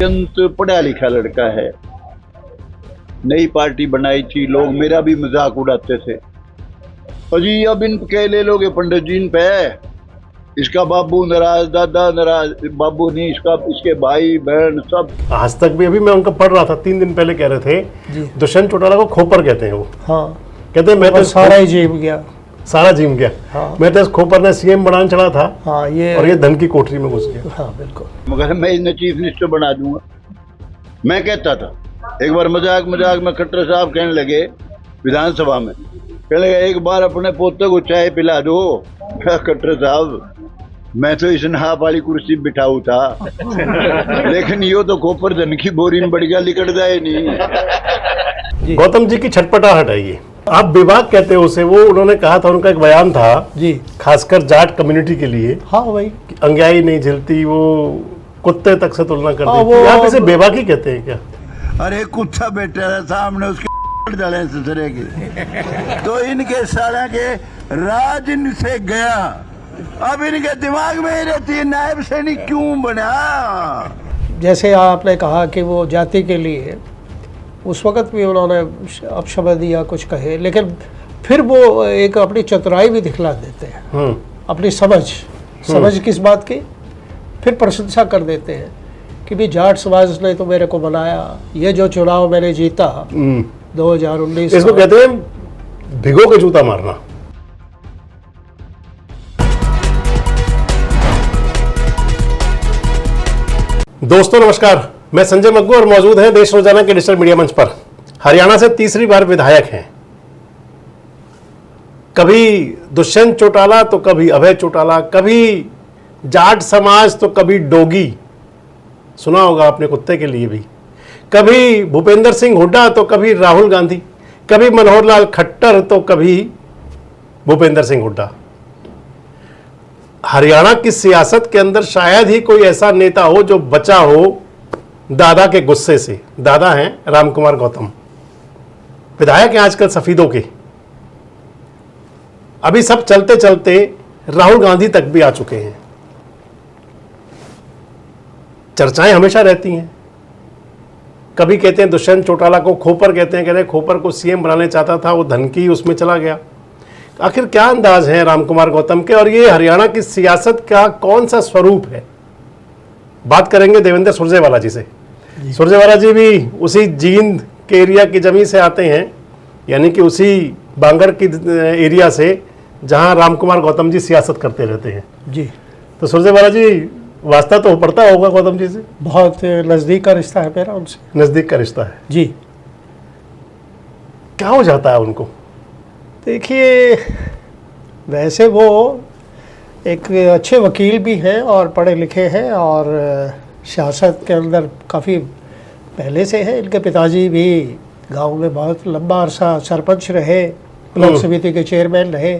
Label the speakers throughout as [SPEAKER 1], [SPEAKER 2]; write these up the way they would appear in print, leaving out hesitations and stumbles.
[SPEAKER 1] अत्यंत पढ़ा लिखा लड़का है। नई पार्टी बनाई थी, लोग मेरा भी मजाक उड़ाते थे। अजी अब इन कह ले लोगे पंडित जी इन पे, इसका बाबू नाराज, दादा नाराज, बाबू नहीं इसका, इसके भाई बहन सब।
[SPEAKER 2] आज तक भी अभी मैं उनका पढ़ रहा था 3 दिन पहले, कह रहे थे दुष्यंत चौटाला को खोपर कहते हैं वो।
[SPEAKER 3] हाँ,
[SPEAKER 2] कहते हैं मैं तो
[SPEAKER 3] सारा ही जीव गया,
[SPEAKER 2] सारा जिम गया।
[SPEAKER 3] हाँ।
[SPEAKER 2] मैं तो खोपर ने सीएम बनाने चढ़ा था।
[SPEAKER 3] हाँ,
[SPEAKER 2] और ये धन की कोठरी में घुस गया।
[SPEAKER 3] हाँ बिल्कुल।
[SPEAKER 1] मगर मैं इन्हें चीफ मिनिस्टर बना दूंगा, मैं कहता था। एक बार मजाक में खट्टर साहब कहने लगे विधानसभा में, कहने लगे एक बार अपने पोते को चाय पिला दो। खट्टर साहब मैं तो इस नहाप वाली कुर्सी बिठाऊ था लेकिन यो तो खोपर धन की बोरी में बढ़ गया, लिकड़ जाए नहीं।
[SPEAKER 2] गौतम जी की छटपटाहट है ये, आप विभाग कहते हो उसे। वो उन्होंने कहा था, उनका एक बयान था
[SPEAKER 3] जी,
[SPEAKER 2] खासकर जाट कम्युनिटी के लिए।
[SPEAKER 3] हाँ भाई,
[SPEAKER 2] अंग्याई नहीं झेलती, वो कुत्ते तक से तुलना कर
[SPEAKER 3] हाँ,
[SPEAKER 2] देती।
[SPEAKER 3] वो
[SPEAKER 2] आप इसे बेबाकी कहते हैं क्या?
[SPEAKER 1] अरे कुत्ता बैठा है सामने, उसके डाले ससुरे के तो इनके साला के राज इनसे गया। अब इनके दिमाग में ही रहती है नायब सैनिक क्यों बना।
[SPEAKER 3] जैसे आपने कहा कि वो जाति के लिए उस वक्त भी उन्होंने अपशब्द या कुछ कहे, लेकिन फिर वो एक अपनी चतुराई भी दिखला देते हैं, अपनी समझ किस बात की, फिर प्रशंसा कर देते हैं कि भी जाट समाज ने तो मेरे को बनाया, ये जो चुनाव मैंने जीता 2019,
[SPEAKER 2] इसको कहते हैं भिगो के जूता मारना। दोस्तों नमस्कार, मैं संजय मग्गू और मौजूद हैं देश रोजाना के डिजिटल मीडिया मंच पर। हरियाणा से तीसरी बार विधायक हैं, कभी दुष्यंत चौटाला तो कभी अभय चौटाला, कभी जाट समाज तो कभी डोगी, सुना होगा आपने कुत्ते के लिए भी, कभी भूपेंद्र सिंह हुड्डा तो कभी राहुल गांधी, कभी मनोहर लाल खट्टर तो कभी भूपेंद्र सिंह हुड्डा। हरियाणा की सियासत के अंदर शायद ही कोई ऐसा नेता हो जो बचा हो दादा के गुस्से से। दादा हैं रामकुमार गौतम, विधायक हैं आजकल सफीदों के। अभी सब चलते चलते राहुल गांधी तक भी आ चुके हैं। चर्चाएं हमेशा रहती हैं, कभी कहते हैं दुष्यंत चौटाला को खोपर कहते हैं, कहते हैं खोपर को सीएम बनाने चाहता था, वो धन की उसमें चला गया। आखिर क्या अंदाज है रामकुमार गौतम के, और ये हरियाणा की सियासत का कौन सा स्वरूप है? बात करेंगे देवेंद्र सुरजेवाला जी से। सुरजेवाला जी भी उसी जींद के एरिया की जमीन से आते हैं, यानी कि उसी बांगड़ की एरिया से जहां रामकुमार गौतम जी सियासत करते रहते हैं
[SPEAKER 3] जी।
[SPEAKER 2] तो सुरजेवाला जी वास्ता तो पड़ता होगा गौतम जी से?
[SPEAKER 3] बहुत नज़दीक का रिश्ता है मेरा उनसे।
[SPEAKER 2] नज़दीक का रिश्ता है
[SPEAKER 3] जी।
[SPEAKER 2] क्या हो जाता है उनको?
[SPEAKER 3] देखिए, वैसे वो एक अच्छे वकील भी हैं और पढ़े लिखे हैं और सियासत के अंदर काफ़ी पहले से है। इनके पिताजी भी गांव में बहुत लंबा अरसा सरपंच रहे, ब्लॉक समिति के चेयरमैन रहे,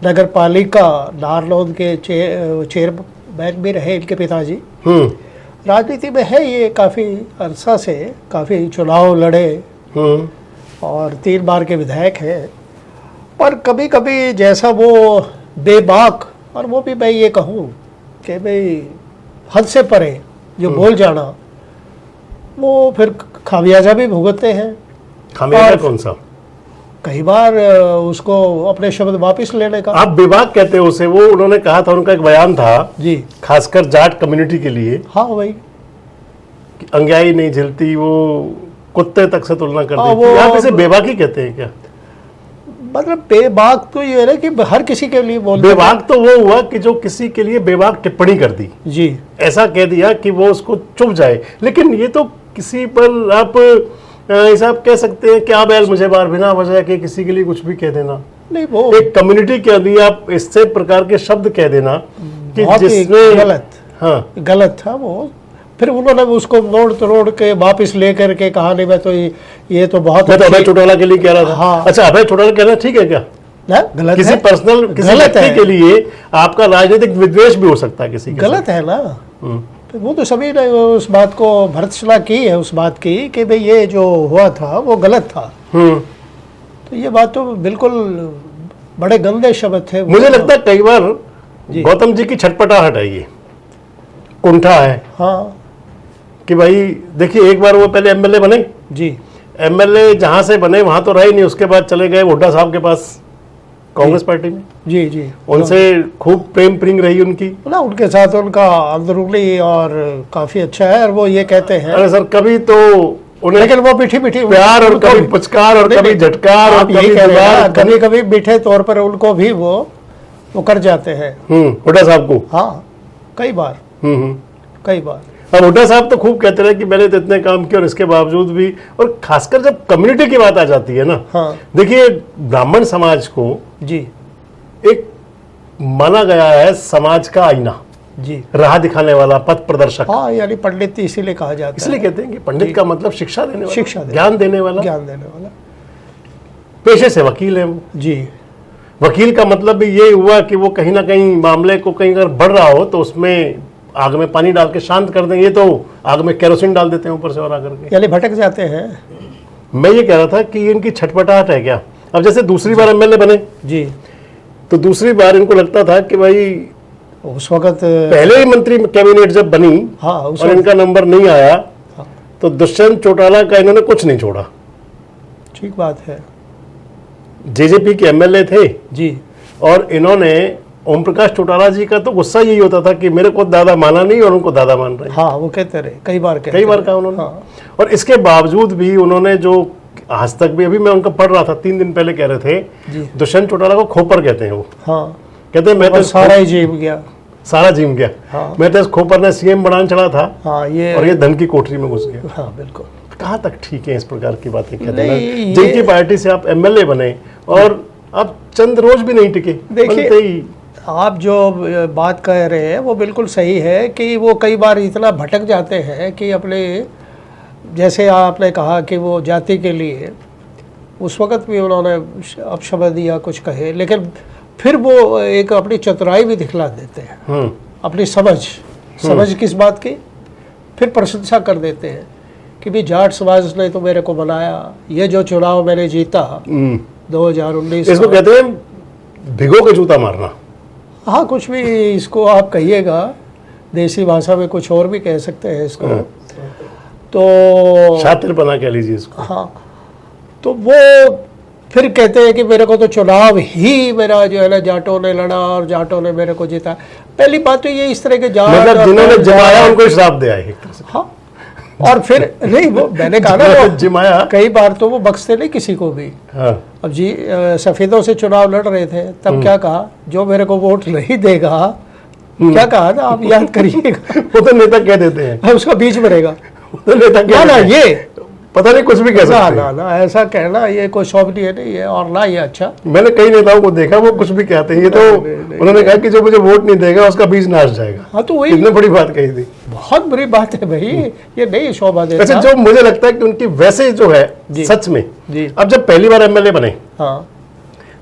[SPEAKER 3] नगर पालिका नारनौंद के चेयरमैन भी रहे इनके पिताजी। राजनीति में है ये काफ़ी अरसा से, काफ़ी चुनाव लड़े और 3 बार के विधायक हैं। पर कभी कभी जैसा वो बेबाक, और वो भी मैं ये कहूँ कि भाई हद से परे जो बोल जाना, वो फिर खामियाजा भी भुगतते हैं।
[SPEAKER 2] खामियाजा कौन सा?
[SPEAKER 3] कई बार उसको अपने शब्द वापस लेने का।
[SPEAKER 2] आप विभाग कहते हो उसे। वो उन्होंने कहा था, उनका एक बयान था
[SPEAKER 3] जी,
[SPEAKER 2] खासकर जाट कम्युनिटी के लिए।
[SPEAKER 3] हाँ भाई,
[SPEAKER 2] अंग्याई नहीं झेलती, वो कुत्ते तक से तुलना कर
[SPEAKER 3] हाँ,
[SPEAKER 2] देती। आप इसे बेबाकी कहते हैं क्या?
[SPEAKER 3] मतलब बेबाक तो ये है कि हर किसी के लिए बोल,
[SPEAKER 2] बेबाक तो वो हुआ कि जो किसी के लिए बेबाक टिप्पणी कर दी,
[SPEAKER 3] जी,
[SPEAKER 2] ऐसा कह दिया कि वो उसको चुभ जाए। लेकिन ये तो किसी पर आप हिसाब कह सकते हैं, क्या बैल मुझे बार, बिना वजह के किसी के लिए कुछ भी कह देना।
[SPEAKER 3] नहीं, वो
[SPEAKER 2] एक कम्युनिटी के लिए आप इससे प्रकार के शब्द कह देना कि जिसमें
[SPEAKER 3] गलत था वो। फिर उन्होंने उसको तोड़ के वापस लेकर के कहा नहीं, मैं तो ये तो बहुत,
[SPEAKER 2] मैं तो अभय चौटाला के लिए कह रहा था।
[SPEAKER 3] हाँ।
[SPEAKER 2] अच्छा, अभय चौटाला कहना ठीक है क्या?
[SPEAKER 3] गलत
[SPEAKER 2] किसी
[SPEAKER 3] है,
[SPEAKER 2] पर्सनल, किसी व्यक्ति के लिए आपका राजनीतिक विद्वेष भी हो सकता है किसी के
[SPEAKER 3] गलत
[SPEAKER 2] साथ।
[SPEAKER 3] है ना। तो वो तो सभी ने उस बात को भर्त्सना की है, उस बात की कि भाई ये जो हुआ था वो गलत था। तो ये बात तो बिल्कुल बड़े गंदे शब्द थे।
[SPEAKER 2] मुझे लगता है कई बार गौतम जी की छटपटाहट है, ये कुंठा है
[SPEAKER 3] हाँ,
[SPEAKER 2] कि भाई देखिए, एक बार वो पहले एमएलए बने,
[SPEAKER 3] जी
[SPEAKER 2] एमएलए जहां से बने वहां तो रहे नहीं, उसके बाद चले गए हुड्डा साहब के पास कांग्रेस पार्टी में।
[SPEAKER 3] जी जी
[SPEAKER 2] उनसे खूब प्रेम प्रिंग रही उनकी।
[SPEAKER 3] ना, उनके साथ उनका अंदरूनी और काफी अच्छा है, और वो ये कहते हैं,
[SPEAKER 2] अरे सर, कभी तो उन्हें
[SPEAKER 3] लेकिन वो मीठी मीठी
[SPEAKER 2] प्यार और कभी पुचकार और कभी झटकार और कभी दीवार,
[SPEAKER 3] कभी कभी मीठे तौर पर उनको भी वो कर जाते हैं।
[SPEAKER 2] हुड्डा साहब को।
[SPEAKER 3] हाँ, कई बार कई बार।
[SPEAKER 2] अब हुड्डा साहब तो खूब कहते रहे कि मैंने तो इतने काम किए और इसके बावजूद भी, और खासकर जब कम्युनिटी की बात आ जाती है ना,
[SPEAKER 3] हाँ
[SPEAKER 2] देखिए ब्राह्मण समाज को
[SPEAKER 3] जी
[SPEAKER 2] एक माना गया है समाज का आईना,
[SPEAKER 3] जी,
[SPEAKER 2] राह दिखाने वाला, पथ प्रदर्शक।
[SPEAKER 3] हाँ, यानी पंडित इसीलिए कहा जाता है।
[SPEAKER 2] इसलिए कहते हैं कि पंडित का मतलब शिक्षा देने वाला,
[SPEAKER 3] शिक्षा देने
[SPEAKER 2] ज्ञान देने वाला,
[SPEAKER 3] ज्ञान देने वाला।
[SPEAKER 2] पेशे से वकील है वो।
[SPEAKER 3] जी
[SPEAKER 2] वकील का मतलब भी ये हुआ कि वो कहीं ना कहीं मामले को कहीं अगर बढ़ रहा हो तो उसमें आग में पानी डाल के शांत कर देंगे, तो आग में केरोसिन डाल देते हैं ऊपर से और आकर के।
[SPEAKER 3] यानी भटक जाते हैं।
[SPEAKER 2] मैं ये कह रहा था कि इनकी छटपटाहट है क्या। अब जैसे दूसरी बार एमएलए बने,
[SPEAKER 3] जी,
[SPEAKER 2] तो दूसरी बार इनको लगता था कि भाई
[SPEAKER 3] उस वक्त
[SPEAKER 2] पहले ही मंत्री कैबिनेट जब बनी,
[SPEAKER 3] हाँ, उस
[SPEAKER 2] और
[SPEAKER 3] वक्त
[SPEAKER 2] इनका नंबर नहीं आया,
[SPEAKER 3] हाँ,
[SPEAKER 2] तो दुष्यंत चौटाला का इन्होंने कुछ नहीं छोड़ा।
[SPEAKER 3] ठीक बात है।
[SPEAKER 2] जेजेपी के एमएलए थे,
[SPEAKER 3] जी,
[SPEAKER 2] और इन्होंने ओम प्रकाश चौटाला जी का तो गुस्सा यही होता था कि मेरे को दादा माना नहीं और उनको दादा मान रहे हैं।
[SPEAKER 3] हाँ, वो कहते रहे, कई बार कहते
[SPEAKER 2] कई बार
[SPEAKER 3] रहे।
[SPEAKER 2] कहा उन्होंने।
[SPEAKER 3] हाँ,
[SPEAKER 2] और इसके बावजूद भी उन्होंने जो आज तक भी, अभी मैं उनका पढ़ रहा था 3 दिन पहले, कह रहे थे
[SPEAKER 3] जी,
[SPEAKER 2] दुष्यंत चौटाला को खोपर कहते हैं वो।
[SPEAKER 3] हाँ,
[SPEAKER 2] कहते हैं मैं तो
[SPEAKER 3] सारा ही जीव गया।
[SPEAKER 2] सारा जिम गया।
[SPEAKER 3] हाँ,
[SPEAKER 2] मैं तो इस खोपर ने सीएम बनाने चढ़ा था,
[SPEAKER 3] हाँ,
[SPEAKER 2] और ये धन की कोठरी में घुस गया।
[SPEAKER 3] हाँ, बिल्कुल।
[SPEAKER 2] कहाँ तक ठीक है इस प्रकार की बातें कहते
[SPEAKER 3] नहीं,
[SPEAKER 2] हैं, जिनकी पार्टी से आप एमएलए बने और अब चंद रोज भी नहीं टिके,
[SPEAKER 3] देखिए,
[SPEAKER 2] बनते ही।
[SPEAKER 3] आप जो बात कह रहे हैं वो बिल्कुल सही है कि वो कई बार इतना भटक जाते हैं कि अपने, जैसे आपने कहा कि वो जाति के लिए उस वक़्त भी उन्होंने अपशब्द या कुछ कहे, लेकिन फिर वो एक अपनी चतुराई भी दिखला देते हैं, अपनी समझ किस बात की, फिर प्रशंसा कर देते हैं कि भी जाट समाज ने तो मेरे को बनाया, ये जो चुनाव मैंने जीता 2019,
[SPEAKER 2] इसको कहते हैं भिगो के जूता मारना।
[SPEAKER 3] हाँ, कुछ भी इसको आप कहिएगा, देसी भाषा में कुछ और भी कह सकते हैं इसको। तो
[SPEAKER 2] शातिरपना कह लीजिए इसको।
[SPEAKER 3] हाँ, तो वो फिर कहते हैं कि मेरे को तो चुनाव ही मेरा जो है ना जाटों ने लड़ा और जाटों ने मेरे को जीता। पहली बात तो ये, इस तरह के जाट,
[SPEAKER 2] मतलब जिन्होंने जमाया उनको श्राप दिया है एक तरह से।
[SPEAKER 3] हाँ, और फिर नहीं, वो मैंने कहा ना, वो
[SPEAKER 2] जिमाया
[SPEAKER 3] कई बार तो वो बख्शते नहीं किसी को भी।
[SPEAKER 2] हाँ।
[SPEAKER 3] अब जी सफेदों से चुनाव लड़ रहे थे, तब क्या कहा, जो मेरे को वोट नहीं देगा, क्या कहा था आप याद करिएगा।
[SPEAKER 2] वो तो नेता कह देते हैं,
[SPEAKER 3] उसका बीच में रहेगा।
[SPEAKER 2] वो तो नेता कह
[SPEAKER 3] ना
[SPEAKER 2] देते हैं।
[SPEAKER 3] ये
[SPEAKER 2] पता नहीं कुछ भी कह
[SPEAKER 3] ना
[SPEAKER 2] सकते
[SPEAKER 3] ना
[SPEAKER 2] हैं।
[SPEAKER 3] ना, ऐसा कहना ये कोई शोभनीय नहीं है, और ना ये अच्छा।
[SPEAKER 2] मैंने कई नेताओं को देखा, वो कुछ भी कहते हैं। ये तो उन्होंने कहा कि जो मुझे वोट नहीं देगा उसका बीज नाश जाएगा।
[SPEAKER 3] हाँ, तो वही
[SPEAKER 2] कितनी बड़ी बात कही थी।
[SPEAKER 3] बहुत बुरी बात है भाई, ये नहीं शोभा देता।
[SPEAKER 2] वैसे जो मुझे लगता है कि उनकी वैसे जो है
[SPEAKER 3] जी।
[SPEAKER 2] सच में,
[SPEAKER 3] जी,
[SPEAKER 2] अब जब पहली बार एमएलए बने
[SPEAKER 3] हाँ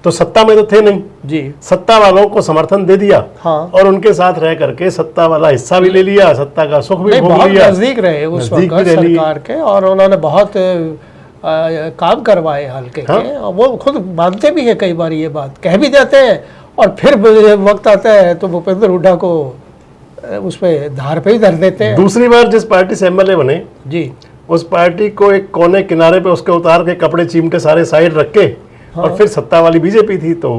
[SPEAKER 2] तो सत्ता में तो थे नहीं,
[SPEAKER 3] जी,
[SPEAKER 2] सत्ता वालों को समर्थन दे दिया,
[SPEAKER 3] हाँ,
[SPEAKER 2] और उनके साथ रह करके सत्ता वाला हिस्सा भी ले लिया, सत्ता का सुख भी
[SPEAKER 3] नहीं,
[SPEAKER 2] भोग
[SPEAKER 3] बहुत
[SPEAKER 2] लिया,
[SPEAKER 3] नजदीक रहे उस
[SPEAKER 2] नजदीक
[SPEAKER 3] वक्त
[SPEAKER 2] भी रह लिए।
[SPEAKER 3] सरकार के, और उन्होंने बहुत काम करवाए हल्के
[SPEAKER 2] हाँ?
[SPEAKER 3] के, और वो खुद मानते भी है, कई बार ये बात कह भी देते हैं, और फिर वक्त आता है तो भूपेंद्र हुड्डा को उस पे धार पे ही धर देते हैं।
[SPEAKER 2] दूसरी बार जिस पार्टी से एमएलए बने,
[SPEAKER 3] जी,
[SPEAKER 2] उस पार्टी को एक कोने किनारे पे उसके उतार के कपड़े चिमटे सारे साइड रख के, और फिर सत्ता वाली बीजेपी थी, तो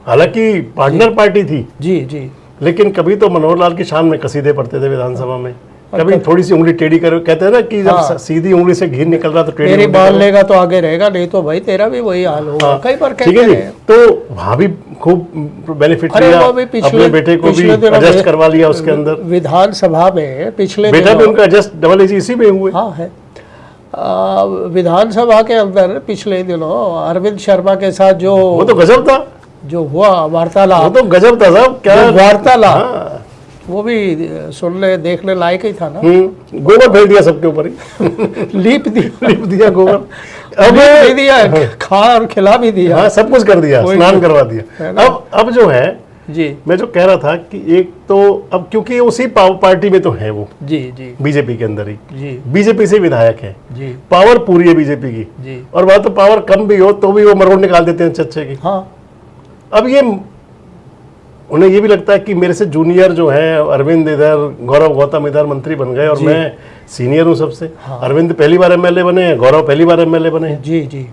[SPEAKER 2] हालांकि पार्टनर पार्टी थी,
[SPEAKER 3] जी, जी,
[SPEAKER 2] लेकिन कभी तो मनोहर लाल की शान में कसीदे पड़ते थे विधानसभा में, कभी थोड़ी सी उंगली टेढ़ी कर, कहते हैं ना कि जब
[SPEAKER 3] हाँ।
[SPEAKER 2] सीधी उंगली से घी निकल रहा तो टेढ़ी
[SPEAKER 3] तेरी
[SPEAKER 2] उंगली
[SPEAKER 3] बाल
[SPEAKER 2] करो।
[SPEAKER 3] लेगा तो आगे रहेगा, नहीं तो भाई तेरा भी वही हाल होगा।
[SPEAKER 2] हाँ,
[SPEAKER 3] कई बार
[SPEAKER 2] ठीक
[SPEAKER 3] कहते
[SPEAKER 2] है जी।
[SPEAKER 3] हैं।
[SPEAKER 2] तो वहाँ भी खूब बेनिफिट
[SPEAKER 3] अरे
[SPEAKER 2] लिया,
[SPEAKER 3] वो भी
[SPEAKER 2] अपने बेटे को भी
[SPEAKER 3] पिछले दिनों
[SPEAKER 2] एडजस्ट
[SPEAKER 3] में
[SPEAKER 2] करवा लिया उसके अंदर।
[SPEAKER 3] विधानसभा में पिछले
[SPEAKER 2] बेटा भी
[SPEAKER 3] दिनों,
[SPEAKER 2] उनका एडजस्ट डबल एजी इसी में हुए।
[SPEAKER 3] हाँ है, विधानसभा के अंदर पिछले दिनों अरविंद शर्मा के साथ
[SPEAKER 2] वो तो गजब था,
[SPEAKER 3] जो हुआ
[SPEAKER 2] वो
[SPEAKER 3] वार्तालाप,
[SPEAKER 2] तो गजब था साहब। क्या
[SPEAKER 3] वो वार्तालाप,
[SPEAKER 2] हाँ।
[SPEAKER 3] वो भी सुनने देखने लायक ही था ना।
[SPEAKER 2] गोबर फेंक दिया सबके ऊपर ही,
[SPEAKER 3] लीप दिया,
[SPEAKER 2] लिप दिया गोबर,
[SPEAKER 3] अब भी दिया, खा और खिला भी दिया।
[SPEAKER 2] हाँ सब कुछ कर दिया,
[SPEAKER 3] वही
[SPEAKER 2] स्नान
[SPEAKER 3] तो।
[SPEAKER 2] करवा
[SPEAKER 3] है
[SPEAKER 2] दिया।
[SPEAKER 3] ना?
[SPEAKER 2] अब जो है,
[SPEAKER 3] जी,
[SPEAKER 2] मैं जो कह रहा था कि एक तो अब क्योंकि उसी पार्टी में तो है वो,
[SPEAKER 3] जी, जी,
[SPEAKER 2] बीजेपी के अंदर ही,
[SPEAKER 3] जी,
[SPEAKER 2] बीजेपी से विधायक है,
[SPEAKER 3] जी,
[SPEAKER 2] पावर पूरी है बीजेपी की,
[SPEAKER 3] जी,
[SPEAKER 2] और वह तो पावर कम भी हो तो भी वो मरोड़ निकाल देते हैं चच्चे की।
[SPEAKER 3] हाँ,
[SPEAKER 2] अब ये उन्हें ये भी लगता है कि मेरे से जूनियर जो है अरविंद इधर, गौरव गौतम इधर मंत्री बन गए, और
[SPEAKER 3] जी।
[SPEAKER 2] मैं सीनियर हूँ सबसे।
[SPEAKER 3] हाँ।
[SPEAKER 2] अरविंद पहली बार एमएलए बने हैं, गौरव पहली बार एमएलए बने हैं।
[SPEAKER 3] जी जी।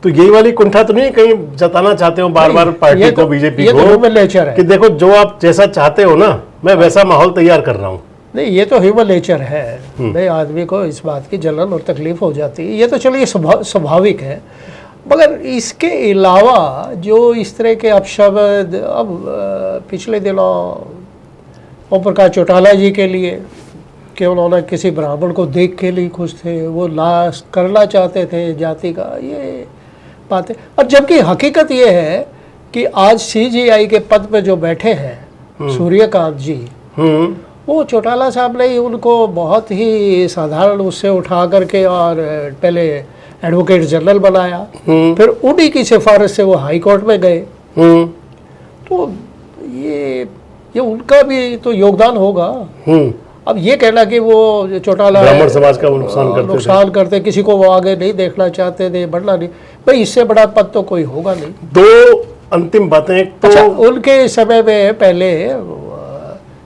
[SPEAKER 2] तो यही वाली कुंठा तो नहीं कहीं जताना चाहते हो बार बार पार्टी
[SPEAKER 3] ये
[SPEAKER 2] को,
[SPEAKER 3] तो-
[SPEAKER 2] बीजेपी
[SPEAKER 3] ये तो
[SPEAKER 2] को,
[SPEAKER 3] ह्यूमन नेचर है।
[SPEAKER 2] कि देखो जो आप जैसा चाहते हो ना, मैं वैसा माहौल तैयार कर रहा हूँ।
[SPEAKER 3] नहीं, ये तो ह्यूमन नेचर है, नए आदमी को इस बात की जलन और तकलीफ हो जाती है, ये तो चलिए स्वाभाविक है। मगर इसके अलावा जो इस तरह के अपशब्द, अब पिछले दिनों ओम प्रकाश चौटाला जी के लिए कि उन्होंने किसी ब्राह्मण को देख के लिए खुश थे, वो लाश करना चाहते थे जाति का, ये बातें। और जबकि हकीकत ये है कि आज सीजीआई के पद पे जो बैठे हैं सूर्यकांत जी, वो चौटाला साहब ने ही उनको बहुत ही साधारण उससे उठा करके और पहले एडवोकेट जनरल बनाया, फिर उन्हीं की सिफारिश से वो हाई कोर्ट में गए। तो ये उनका भी तो योगदान होगा। अब ये कहना कि वो चौटाला
[SPEAKER 2] ब्राह्मण समाज का वो नुकसान
[SPEAKER 3] करते, किसी को वो आगे नहीं देखना चाहते थे, बढ़ना नहीं, भाई इससे बड़ा पद तो कोई होगा नहीं।
[SPEAKER 2] दो अंतिम बातें तो
[SPEAKER 3] अच्छा, उनके समय में पहले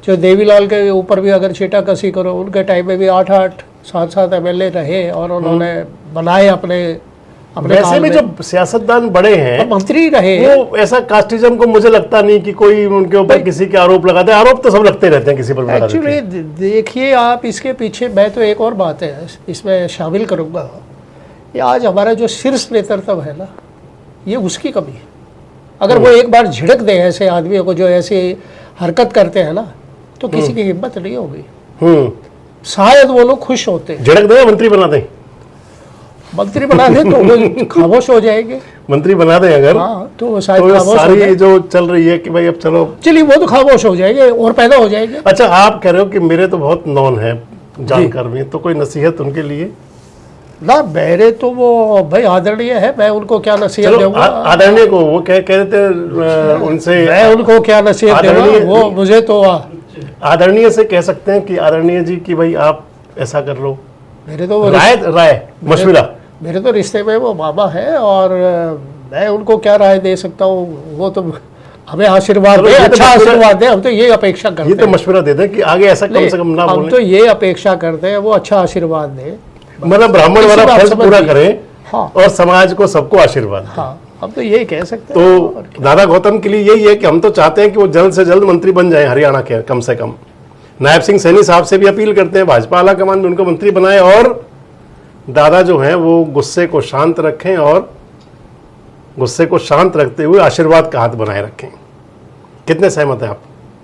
[SPEAKER 3] जो देवीलाल के ऊपर भी अगर छीटा कसी करो, उनके टाइम में भी 8-8 7-7 एमएलए रहे और उन्होंने बनाए अपने
[SPEAKER 2] वैसे
[SPEAKER 3] काल
[SPEAKER 2] भी
[SPEAKER 3] में।
[SPEAKER 2] जो सियासतदान बड़े हैं
[SPEAKER 3] और मंत्री रहे,
[SPEAKER 2] वो ऐसा कास्टिज्म को मुझे लगता नहीं कि कोई उनके ऊपर किसी के आरोप लगाते हैं। आरोप तो सब लगते रहते हैं किसी पर भी लगा देते हैं।
[SPEAKER 3] एक्चुअली देखिए आप इसके पीछे, मैं तो एक और बात है इसमें शामिल करूंगा, ये आज हमारा जो शीर्ष नेतृत्व है ना, ये उसकी कमी है। अगर वो एक बार झिड़क दे ऐसे आदमियों को जो ऐसी हरकत करते हैं ना, तो किसी की हिम्मत नहीं होगी। शायद वो लोग खुश होते हैं।
[SPEAKER 2] झड़क दें, मंत्री बना दें,
[SPEAKER 3] मंत्री बना दे तो वो खामोश हो जाएंगे।
[SPEAKER 2] मंत्री बना दें अगर,
[SPEAKER 3] हाँ, तो वो शायद
[SPEAKER 2] तो ये
[SPEAKER 3] खामोश हो
[SPEAKER 2] सारी
[SPEAKER 3] जाए।
[SPEAKER 2] जो चल रही है कि भाई अब चलो,
[SPEAKER 3] चलिए वो तो खामोश हो जाएंगे और पैदा हो जाएंगे।
[SPEAKER 2] अच्छा आप कह रहे हो कि मेरे तो बहुत नॉन है जानकार भी, तो कोई नसीहत उनके लिए?
[SPEAKER 3] ना मेरे तो वो भाई आदरणीय है, मैं उनको क्या नसीहत
[SPEAKER 2] चलो
[SPEAKER 3] दूंगा?
[SPEAKER 2] आदरणीय को वो कह रहे थे उनसे,
[SPEAKER 3] मैं उनको क्या नसीहत दूंगा?
[SPEAKER 2] आदरणीय-
[SPEAKER 3] वो मुझे तो
[SPEAKER 2] आदरणीय से कह सकते हैं कि आदरणीय जी कि भाई आप ऐसा कर लो,
[SPEAKER 3] मेरे तो वो
[SPEAKER 2] राय मशविरा।
[SPEAKER 3] मेरे तो रिश्ते में वो मामा है और मैं उनको क्या राय दे सकता हूँ? वो तो हमें आशीर्वाद
[SPEAKER 2] चलो,
[SPEAKER 3] दे,
[SPEAKER 2] ये तो
[SPEAKER 3] अच्छा
[SPEAKER 2] मशविरा-
[SPEAKER 3] आशीर्वाद दे, हम तो ये अपेक्षा करते
[SPEAKER 2] ये तो
[SPEAKER 3] हैं।
[SPEAKER 2] मशवरा दे दें कि आगे ऐसा कम से कम ना
[SPEAKER 3] हम
[SPEAKER 2] बोले,
[SPEAKER 3] तो ये अपेक्षा करते हैं वो अच्छा आशीर्वाद दे,
[SPEAKER 2] मतलब ब्राह्मण वाला
[SPEAKER 3] इसी बात
[SPEAKER 2] फर्ज पूरा
[SPEAKER 3] समझिए।
[SPEAKER 2] करें
[SPEAKER 3] हाँ
[SPEAKER 2] और समाज को सबको आशीर्वाद दें।
[SPEAKER 3] हाँ, हम तो यही कह सकते हैं।
[SPEAKER 2] तो दादा गौतम के लिए यही है कि हम तो चाहते हैं कि वो जल्द से जल्द मंत्री बन जाए हरियाणा के, कम से कम। नायब सिंह सैनी साहब से भी अपील करते हैं भाजपा आला कमान भी उनको मंत्री बनाए, और दादा जो हैं वो गुस्से को शांत रखें और गुस्से को शांत रखते हुए आशीर्वाद का हाथ बनाए रखें। कितने सहमत हैं आप?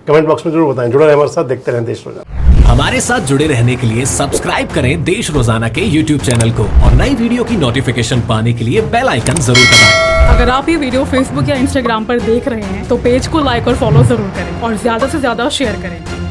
[SPEAKER 2] कमेंट बॉक्स में जरूर बताएं। जुड़े रहें हमारे साथ, देखते रहें देश रोजाना।
[SPEAKER 4] हमारे साथ जुड़े रहने के लिए सब्सक्राइब करें देश रोजाना के YouTube चैनल को और नई वीडियो की नोटिफिकेशन पाने के लिए बेल आइकन जरूर दबाएं।
[SPEAKER 5] अगर आप ये वीडियो फेसबुक या इंस्टाग्राम पर देख रहे हैं तो पेज को लाइक और फॉलो जरूर करें और ज्यादा से ज्यादा शेयर करें।